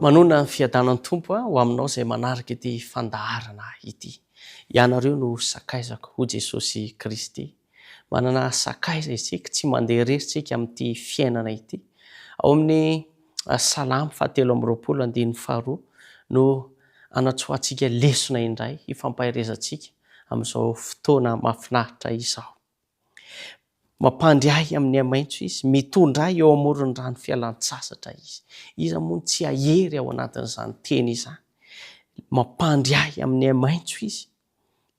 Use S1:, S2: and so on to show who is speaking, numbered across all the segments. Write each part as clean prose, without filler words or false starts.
S1: Manona ny fiadanany tompo ho aminao izay manaraka ity fandaharana ity. Ianareo no sakaizako ho Jesosy Kristy. Manana sakaiza isika tsy mandeha rery tsika amin'ity fiainana ity. Ao amin'ny Salamy 7:22 no anatsoantsika lesona indray hifampaherezantsika amin'izao fotoana mahafinaritra izao. Mampandriahy amin'ny amaintso izy, mitondray eo amoron'ny rano fialan-tsasatra izy. Iza moa tsy ahery ao anatin'izany teny izany. Mampandriahy amin'ny amaintso izy.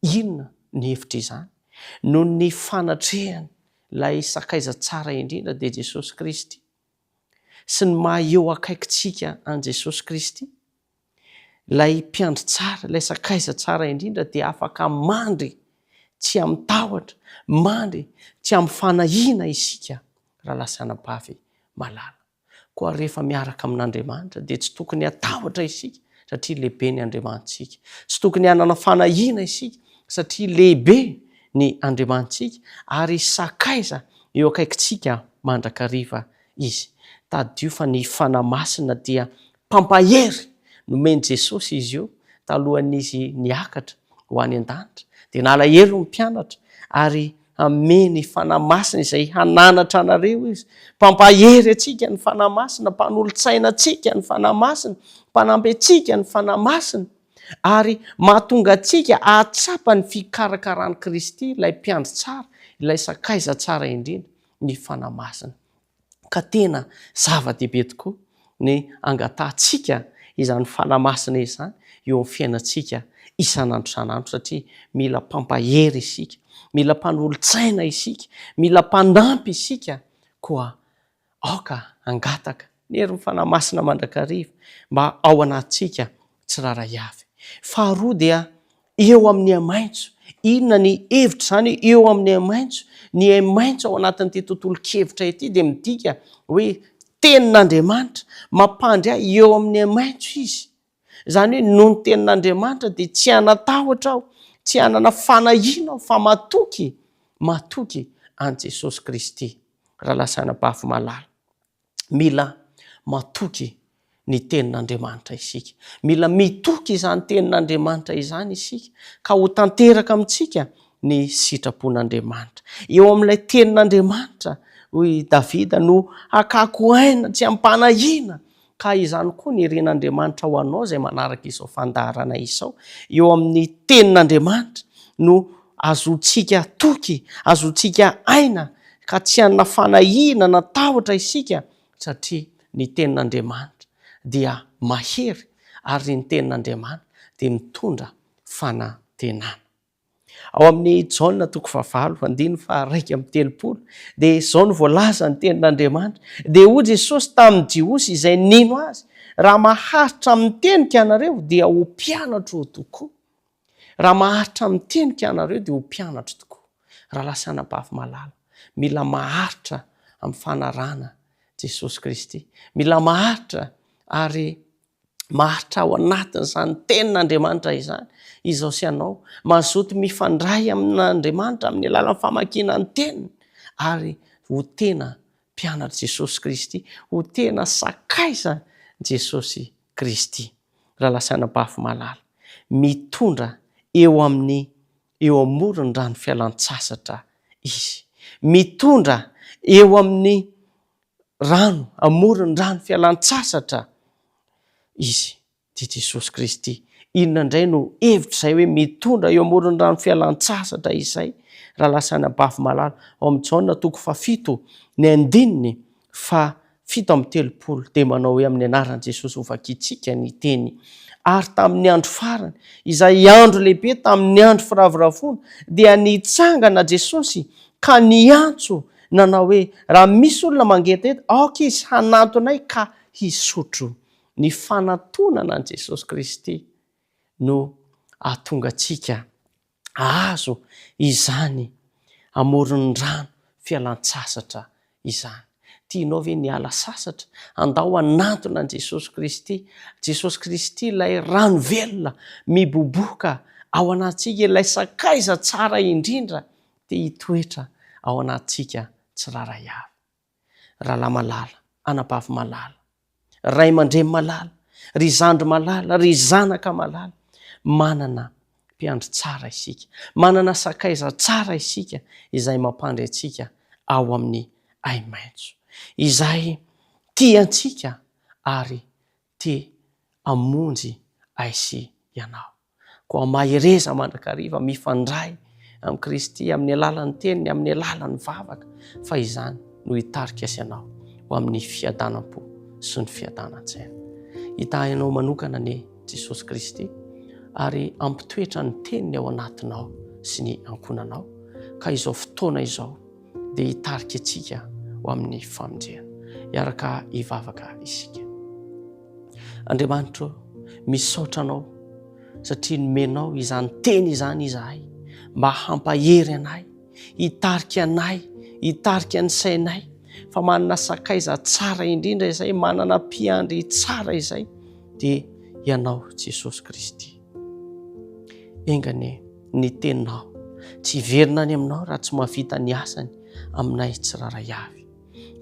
S1: Inona ny hevitra izany? Noho ny fanatrehany ilay sakaiza tsara indrindra dia Jesosy Kristy. Sy ny maha eo akaikitsika an Jesosy Kristy. Ilay mpiandry tsara, ilay sakaiza tsara indrindra dia afaka mandry tsy amin'ny tahotra, mandry tsy amin'ny fanahina isika raha lasa anabavy malala. Koa rehefa miaraka amin'Andriamanitra dia tsy tokony hatahotra isika satria lehibe ny Andriamantsika. Tsy tokony hanana fanahina isika satria lehibe ny Andriamantsika ary sakaiza eo akaikitsika mandrakariva izy. Tadio fa ny fanahy masina dia pampahery nomeny Jesosy izy io talohan'izy niakatra ho any an-danitra. Dia nalahery ny mpianatra ary ameny fanahy masina izay hananatra anareo izy. Pampahery atsika ny fanahy masina, mpanolo-tsaina atsika ny fanahy masina, mpanampy atsika ny fanahy masina ary mahatonga atsika ahatsapa ny fikarakaran'i Kristy, ilay mpiandry tsara, ilay sakaiza tsara indrindra, ny fanahy masina. Ka tena zava-dehibe tokoa ny angatantsika izany fanahy masina izany eo amin'ny fiainantsika isan'andro isan'andro satria mila pampahery isika, mila mpanolo-tsaina isika, mila mpanampy isika koa aoka angataka ny herin'ny fanahy masina mandrakariva mba ao anatintsika tsiraray avy. Faharoa dia eo amin'ny amaintso. Inona ny hevitra zany eo amin'ny amaintso? Ny amaintso ao anatin'ity tontolo kevitra ity dia midika hoe tenin'Andriamanitra, mampandriahy eo amin'ny amaintso izy. Zany hoe noho ny tenin'Andriamanitra dia tsy hanatahotra aho, tsy hanana fanahina aho fa matoky an Jesosy Kristy. Raha lasa anabavy malala, mila matoky ny tenin'Andriamanitra isika. Mila mitoky izany tenin'Andriamanitra izany isika ka ho tanteraka amintsika ny sitrapon'Andriamanitra. Eo amin'ilay tenin'Andriamanitra hoy Davida no hakako aina tsy ampanahina. Ka izany koa ny ren'Andriamanitra ho anao izay manaraka izao fandaharana izao. Eo amin'ny tenin'Andriamanitra no azontsika toky, azontsika aina ka tsy hanana fanahina na tahotra isika satria ny tenin'Andriamanitra dia mahery ary ny tenin'Andriamanitra dia mitondra fanantenana. Ao amin'ny Jaona 1:30 dia izao no voalaza ny tenin'Andriamanitra. Dia hoy Jesosy tamin'ny Jiosy izay nino azy, raha maharitra amin'ny tenika ianareo dia ho mpianatro tokoa. Raha maharitra amin'ny tenika ianareo dia ho mpianatro tokoa. Raha lasa anabavy malala, mila maharitra amin'ny fanarana Jesosy Kristy. Mila maharitra ary maharitra ao anatin'izany tenin'Andriamanitra izany. Izao sy anao mazoto mifandray amin'Andriamanitra amin'ny alalan'ny famakiana ny teniny ary ho tena mpianatra Jesosy Kristy, ho tena sakaiza Jesosy Kristy. Raha lasa anabavy malala, mitondra eo amoron'ny rano fialan-tsasatra izy. Mitondra eo amin'ny rano, amoron'ny rano fialan-tsasatra izy, dia Jesosy Kristy. Inona indray no hevitra izay hoe mitondra eo amoron'ny rano fialan-tsasatra izay? Raha lasa anabavy malala, ao amin'ny Jaona 7:7 dia manao hoe amin'ny anaran'i Jesosy ho vakiantsika ny teny. Ary tamin'ny andro farany, izay andro lehibe tamin'ny andro firavoravoana, dia nitsangana Jesosy ka niantso nanao hoe raha misy olona mangeteto, aoka izy hanantonay ka hisotro. Ny fanatonana an Jesosy Kristy no ahatonga antsika ahazo izany amoron'ny rano fialan-tsasatra izany. Tianao ve ny ala sasatra? Andao hanantona an Jesosy Kristy. Jesosy Kristy ilay rano velona miboboka ao anatintsika, ilay sakaiza tsara indrindra dia hitoetra ao anatintsika tsiraray avy. Rahalahy malala, anabavy malala, ray aman-dreny malala, ry zandry malala, ry zanaka malala, manana mpiandry tsara isika, manana sakaiza tsara isika izay mampandry atsika ao amin'ny aimaitso, izay tia antsika ary tia amonjy aisy ianao. Koa mahireza mandrakariva mifandray amin'ny Kristy amin'ny alalan'ny teniny, amin'ny alalan'ny vavaka, fa izany no hitarika azy ianao ho amin'ny fiadanam-po sy ny fiadanan-tsaina. Hitahinao manokana ny Jesosy Kristy ary ampitoetra ny teniny ao anatinao sy ny ankonanao, ka izao fotoana izao dia hitarika atsika ho amin'ny famonjena. Iaraka hivavaka isika. Andriamanitra, misaotra anao satria nomenao izany teny izany izahay mba hampahery anay, hitarika anay, hitarika ny sainay, fa manana sakaiza tsara indrindra izay, manana mpiandry tsara izay, dia ianao Jesosy Kristy. Engane ny teninao tsy hiverina ny aminao raha tsy mahavita ny asany aminay tsiraray avy,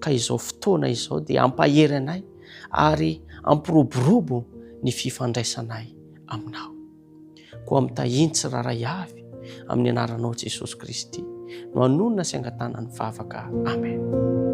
S1: ka izao fotoana izao dia ampahery anay ary ampiroborobo ny fifandraisanay aminao. Koa mitahiny tsiraray avy amin'ny anaranao Jesosy Kristy no anonona sy angatana ny vavaka. Amen.